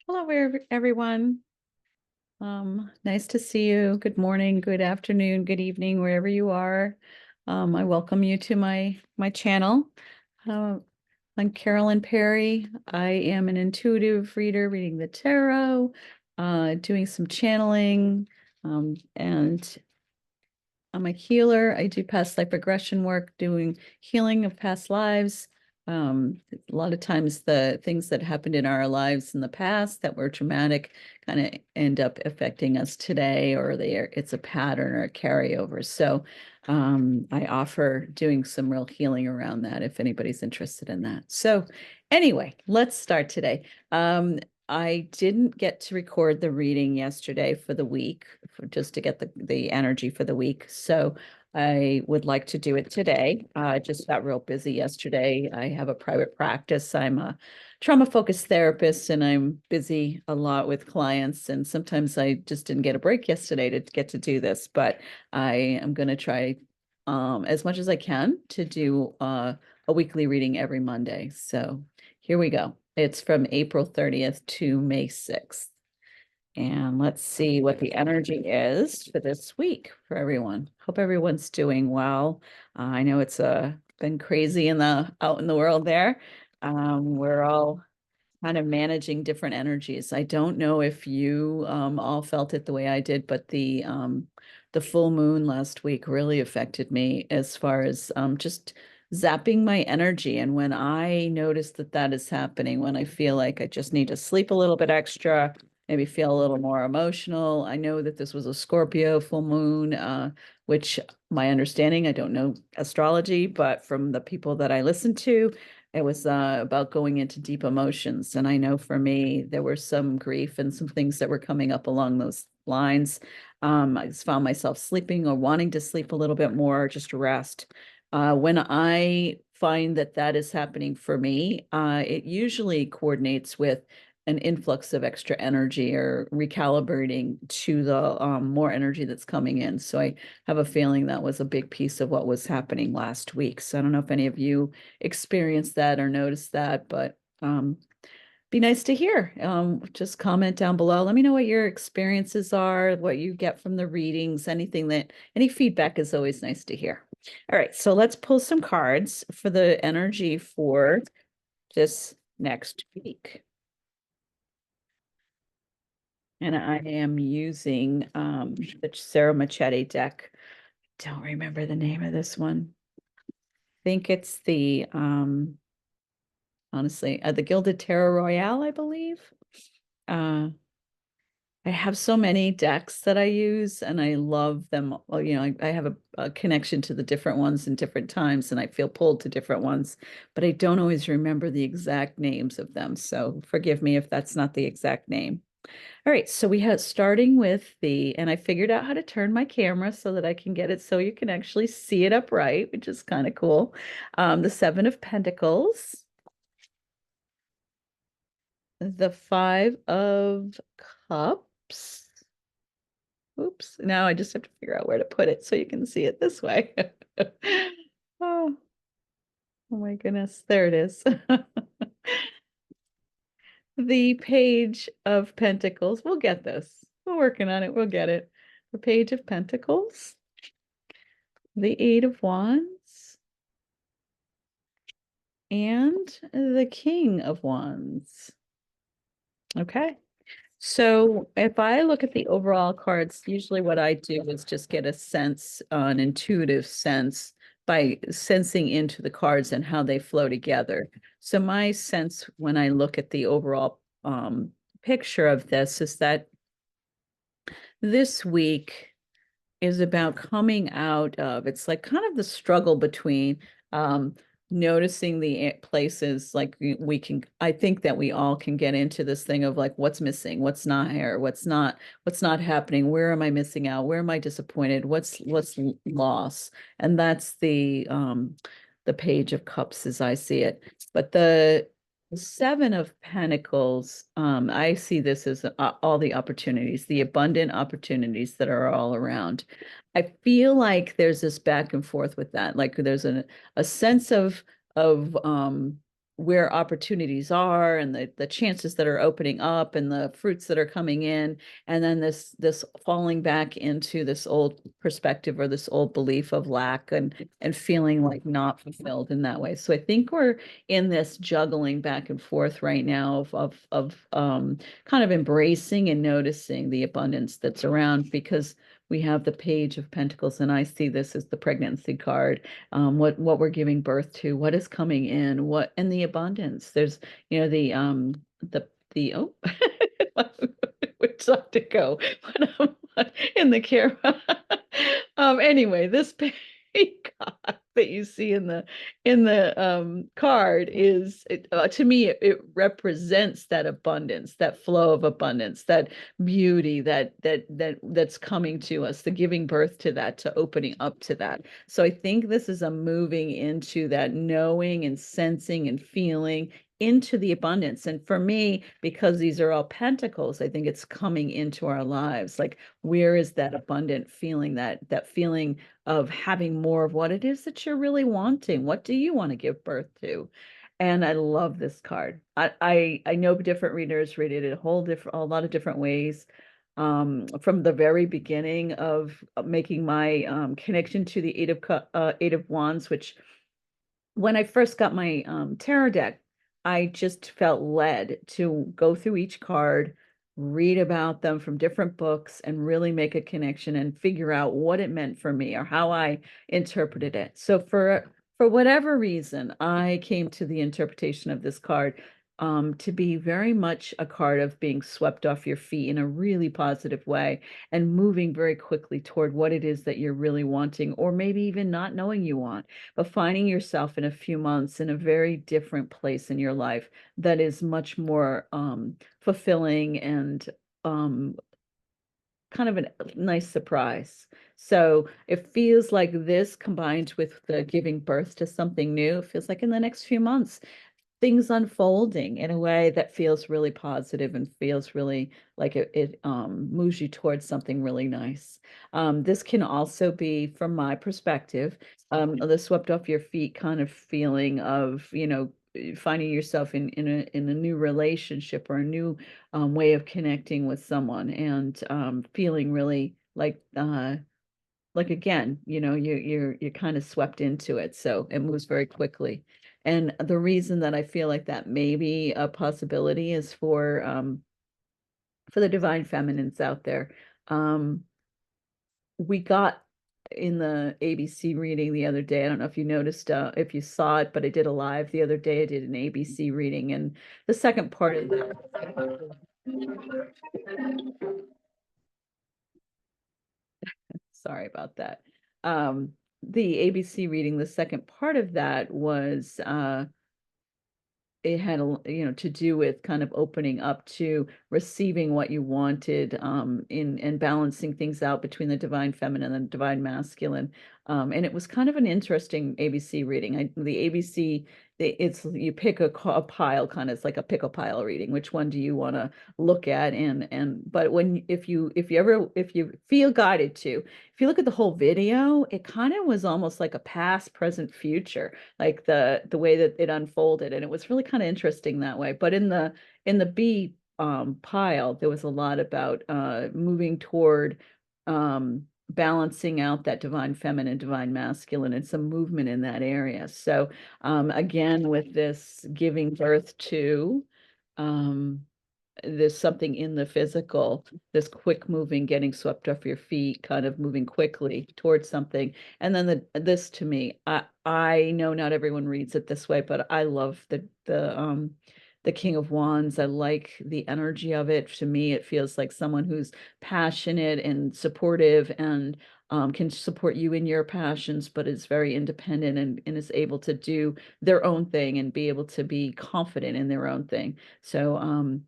Hello, everyone. Nice to see you. Good morning, good afternoon, good evening, wherever you are. I welcome you to my channel. Uh, I'm Carolyn Perry. I am an intuitive reader, reading the tarot, doing some channeling, and I'm a healer. I do past life regression work, doing healing of past lives. A lot of times the things that happened in our lives in the past that were traumatic kind of end up affecting us today, or it's a pattern or a carryover. So I offer doing some real healing around that if anybody's interested in that. So anyway, let's start today. I didn't get to record the reading yesterday for the week, just to get the energy for the week. So I would like to do it today. I just got real busy yesterday. I have a private practice. I'm a trauma-focused therapist, and I'm busy a lot with clients. And sometimes I just didn't get a break yesterday to get to do this, but I am going to try as much as I can to do a weekly reading every Monday. So here we go. It's from April 30th to May 6th. And let's see what the energy is for this week for everyone. Hope everyone's doing well. I know it's been crazy out in the world there. We're all kind of managing different energies. I don't know if you all felt it the way I did, but the full moon last week really affected me as far as just zapping my energy. And when I notice that that is happening, when I feel like I just need to sleep a little bit extra, maybe feel a little more emotional. I know that this was a Scorpio full moon, which my understanding, I don't know astrology, but from the people that I listen to, it was about going into deep emotions. And I know for me, there were some grief and some things that were coming up along those lines. I just found myself sleeping or wanting to sleep a little bit more, just rest. When I find that that is happening for me, it usually coordinates with an influx of extra energy or recalibrating to the more energy that's coming in. So I have a feeling that was a big piece of what was happening last week. So I don't know if any of you experienced that or noticed that, but be nice to hear. Just comment down below. Let me know what your experiences are, what you get from the readings, any feedback is always nice to hear. All right, so let's pull some cards for the energy for this next week. And I am using the Sarah Machete deck. Don't remember the name of this one. I think it's the honestly, the Gilded Tarot Royale, I believe. Uh, I have so many decks that I use, and I love them. Well, I have a connection to the different ones in different times, and I feel pulled to different ones, but I don't always remember the exact names of them. So forgive me if that's not the exact name. All right, so we have starting with and I figured out how to turn my camera so that I can get it so you can actually see it upright, which is kind of cool. The Seven of Pentacles, the Five of Cups. Oops, now I just have to figure out where to put it so you can see it this way. Oh, oh my goodness, there it is. The Page of Pentacles. We'll get this. We're working on it. We'll get it. The Page of Pentacles, the Eight of Wands, and the King of Wands. Okay. So if I look at the overall cards, usually what I do is just get a sense, an intuitive sense by sensing into the cards and how they flow together. So my sense when I look at the overall picture of this is that this week is about coming out of, it's like kind of the struggle between um noticing the places like we can, I think that we all can get into this thing of like what's missing, what's not here, what's not happening, where am I missing out, where am I disappointed, what's loss. And that's the Page of Cups as I see it. But the Seven of Pentacles, I see this as all the opportunities, the abundant opportunities that are all around. I feel like there's this back and forth with that. Like there's a sense of where opportunities are and the chances that are opening up and the fruits that are coming in, and then this falling back into this old perspective or this old belief of lack and feeling like not fulfilled in that way. So I think we're in this juggling back and forth right now of kind of embracing and noticing the abundance that's around, because we have the Page of Pentacles, and I see this as the pregnancy card, what we're giving birth to, what is coming in, what and the abundance. There's, the oh which side to go when I'm in the camera. Anyway, this peacock that you see in the card is to me it represents that abundance, that flow of abundance, that beauty that's coming to us, the giving birth to that, to opening up to that. So I think this is a moving into that knowing and sensing and feeling into the abundance. And for me, because these are all pentacles, I think it's coming into our lives. Like, where is that abundant feeling, that feeling of having more of what it is that you're really wanting? What do you want to give birth to? And I love this card. I know different readers read it a lot of different ways. From the very beginning of making my connection to the Eight of Wands, which when I first got my tarot deck, I just felt led to go through each card, read about them from different books, and really make a connection and figure out what it meant for me or how I interpreted it. So for whatever reason, I came to the interpretation of this card to be very much a card of being swept off your feet in a really positive way and moving very quickly toward what it is that you're really wanting, or maybe even not knowing you want, but finding yourself in a few months in a very different place in your life that is much more fulfilling and um, kind of a nice surprise. So it feels like this, combined with the giving birth to something new, it feels like in the next few months things unfolding in a way that feels really positive and feels really like it moves you towards something really nice. This can also be, from my perspective, the swept off your feet kind of feeling of, finding yourself in a new relationship or a new way of connecting with someone, and feeling really like again, you're kind of swept into it, so it moves very quickly. And the reason that I feel like that may be a possibility is for the divine feminines out there. We got in the ABC reading the other day. I don't know if you noticed, if you saw it, but I did a live the other day. I did an ABC reading, and the second part of that. Sorry about that. The ABC reading, the second part of that was it had to do with kind of opening up to receiving what you wanted, in and balancing things out between the divine feminine and the divine masculine. And it was kind of an interesting ABC reading. The ABC, it's you pick a pile, kind of, it's like a pick a pile reading. Which one do you want to look at? And but when if you feel guided to, if you look at the whole video, it kind of was almost like a past, present, future, like the way that it unfolded, and it was really kind of interesting that way. But in the B pile, there was a lot about moving toward balancing out that divine feminine, divine masculine, and some movement in that area. So again, with this giving birth to um, there's something in the physical, this quick moving, getting swept off your feet, kind of moving quickly towards something. And then this, to me, I know not everyone reads it this way, but I love the King of Wands. I like the energy of it. To me, it feels like someone who's passionate and supportive, and can support you in your passions, but is very independent, and is able to do their own thing and be able to be confident in their own thing. So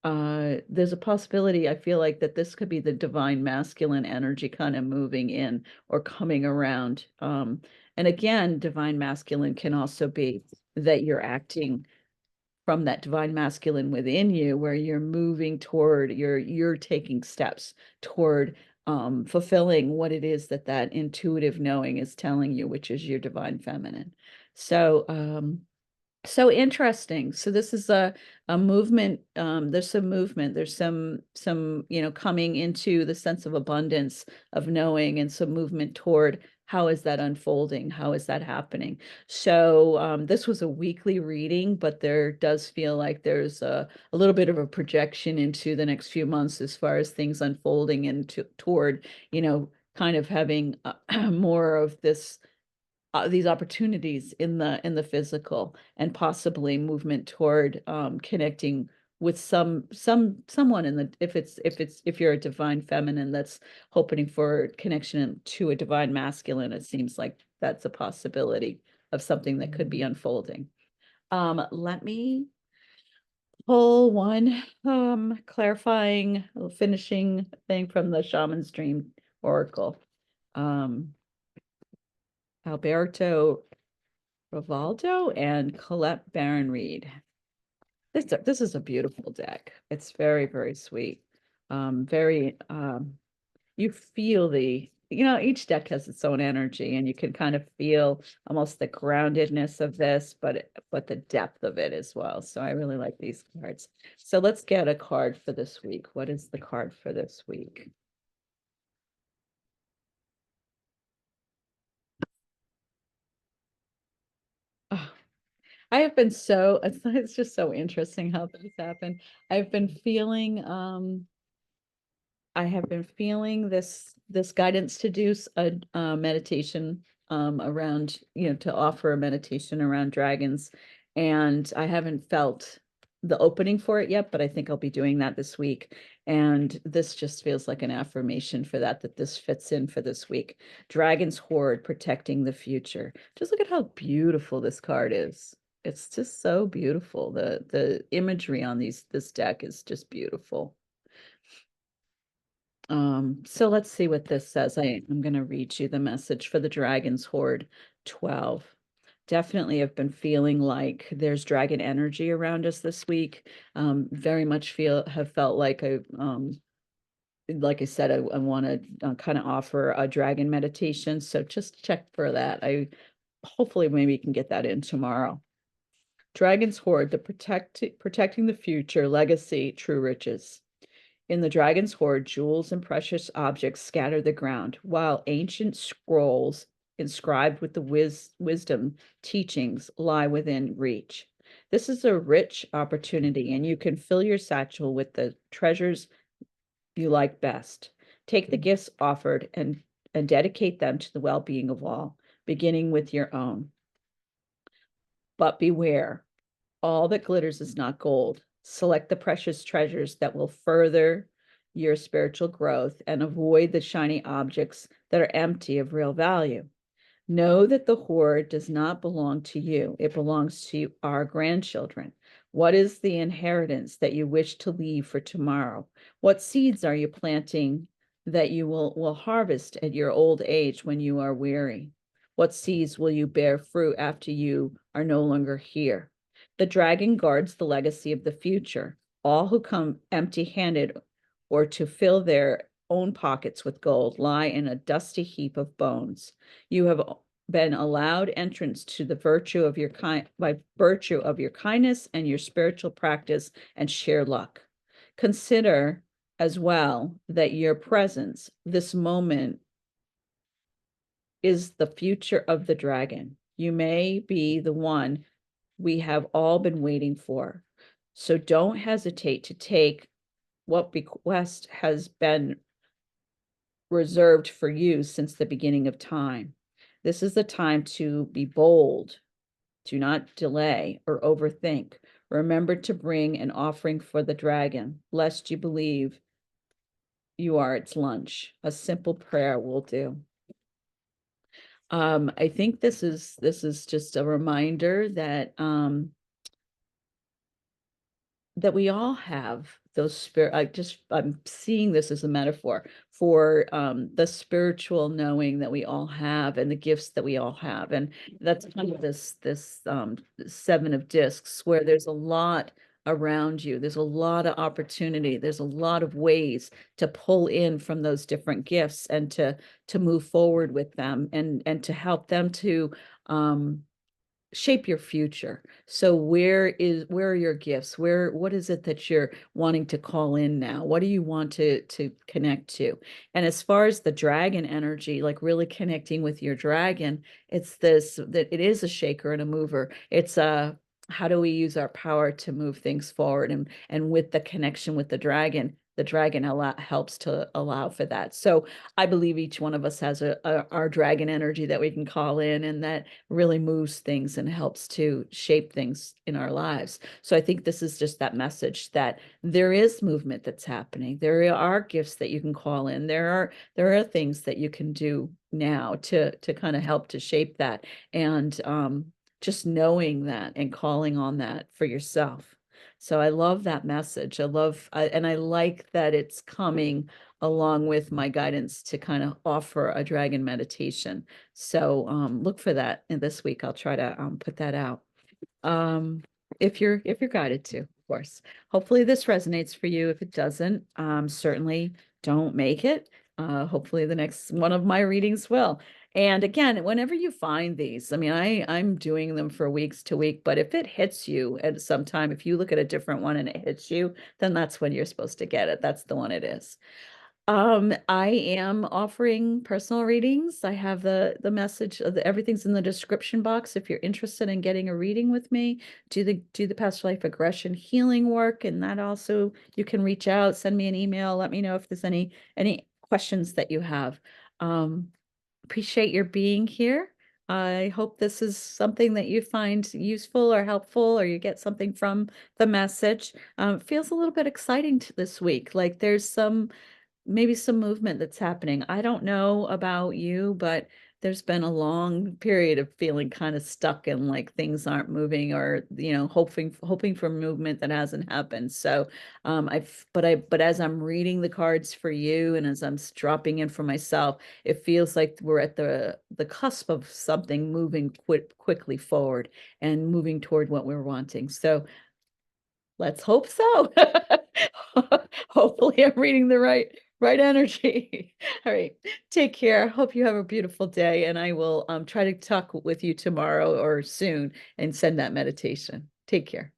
there's a possibility, I feel like, that this could be the divine masculine energy kind of moving in or coming around. And again, divine masculine can also be that you're acting from that divine masculine within you, where you're moving toward, you're taking steps toward fulfilling what it is that intuitive knowing is telling you, which is your divine feminine. So So interesting. So this is a movement. There's some movement. There's some coming into the sense of abundance of knowing, and some movement toward how is that unfolding? How is that happening? So this was a weekly reading, but there does feel like there's a little bit of a projection into the next few months as far as things unfolding and toward, kind of having more of this these opportunities in the physical, and possibly movement toward connecting with someone in the, if you're a divine feminine that's hoping for connection to a divine masculine, it seems like that's a possibility of something that could be unfolding. Let me pull one clarifying finishing thing from the shaman's dream oracle. um Alberto Rivaldo and Colette Baron Reed. This is a beautiful deck. It's very, very sweet. Very you feel each deck has its own energy, and you can kind of feel almost the groundedness of this, but the depth of it as well. So I really like these cards. So let's get a card for this week. What is the card for this week? Oh, I have been so it's just so interesting how things happen. I've been feeling I have been feeling this guidance to do a meditation around, to offer a meditation around dragons, and I haven't felt the opening for it yet, but I think I'll be doing that this week. And this just feels like an affirmation for that this fits in for this week. Dragon's Horde protecting the future. Just look at how beautiful this card is. It's just so beautiful. The imagery on this deck is just beautiful. So let's see what this says. I'm going to read you the message for the Dragon's Horde 12. Definitely have been feeling like there's dragon energy around us this week. Very much have felt like I said, I want to kind of offer a dragon meditation. So just check for that. Hopefully maybe can get that in tomorrow. Dragon's Horde, protecting the future, legacy, true riches. In the dragon's hoard, jewels and precious objects scatter the ground, while ancient scrolls inscribed with the wisdom teachings lie within reach. This is a rich opportunity, and you can fill your satchel with the treasures you like best. Take the gifts offered and dedicate them to the well-being of all, beginning with your own. But beware, all that glitters is not gold. Select the precious treasures that will further your spiritual growth, and avoid the shiny objects that are empty of real value. Know that the hoard does not belong to you. It belongs to our grandchildren. What is the inheritance that you wish to leave for tomorrow? What seeds are you planting that you will harvest at your old age when you are weary? What seeds will you bear fruit after you are no longer here? The dragon guards the legacy of the future. All who come empty-handed or to fill their own pockets with gold lie in a dusty heap of bones. You have been allowed entrance to the virtue of your by virtue of your kindness and your spiritual practice and sheer luck. Consider as well that your presence, this moment, is the future of the dragon. You may be the one we have all been waiting for. So don't hesitate to take what bequest has been reserved for you since the beginning of time. This is the time to be bold. Do not delay or overthink. Remember to bring an offering for the dragon, lest you believe you are its lunch. A simple prayer will do. I think this is just a reminder that we all have those I'm seeing this as a metaphor for the spiritual knowing that we all have, and the gifts that we all have. And that's kind of this seven of discs, where there's a lot around you. There's a lot of opportunity. There's a lot of ways to pull in from those different gifts, and to move forward with them, and to help them to shape your future. So where are your gifts? What is it that you're wanting to call in now? What do you want to connect to? And as far as the dragon energy, like really connecting with your dragon, it's this that it is a shaker and a mover. It's a how do we use our power to move things forward? And with the connection with the dragon helps to allow for that. So I believe each one of us has our dragon energy that we can call in, and that really moves things and helps to shape things in our lives. So I think this is just that message that there is movement that's happening. There are gifts that you can call in. There are things that you can do now to kind of help to shape that. And just knowing that and calling on that for yourself. So I love that message. And I like that it's coming along with my guidance to kind of offer a dragon meditation. So look for that in this week. I'll try to put that out. Um, if you're guided to, of course. Hopefully this resonates for you. If it doesn't, certainly don't make it. Hopefully the next one of my readings will. And again, whenever you find these, I mean, I'm doing them for weeks to week, but if it hits you at some time, if you look at a different one and it hits you, then that's when you're supposed to get it. That's the one it is. I am offering personal readings. I have the message of everything's in the description box. If you're interested in getting a reading with me, do the past life regression healing work, and that also you can reach out, send me an email, let me know if there's any questions that you have. Um, Appreciate your being here. I hope this is something that you find useful or helpful, or you get something from the message. It feels a little bit exciting this week. Like there's maybe some movement that's happening. I don't know about you, but there's been a long period of feeling kind of stuck and like things aren't moving, or hoping for movement that hasn't happened. So but as I'm reading the cards for you and as I'm dropping in for myself, it feels like we're at the cusp of something moving quickly forward and moving toward what we're wanting. So let's hope so. Hopefully I'm reading the right energy. All right. Take care. Hope you have a beautiful day, and I will try to talk with you tomorrow or soon and send that meditation. Take care.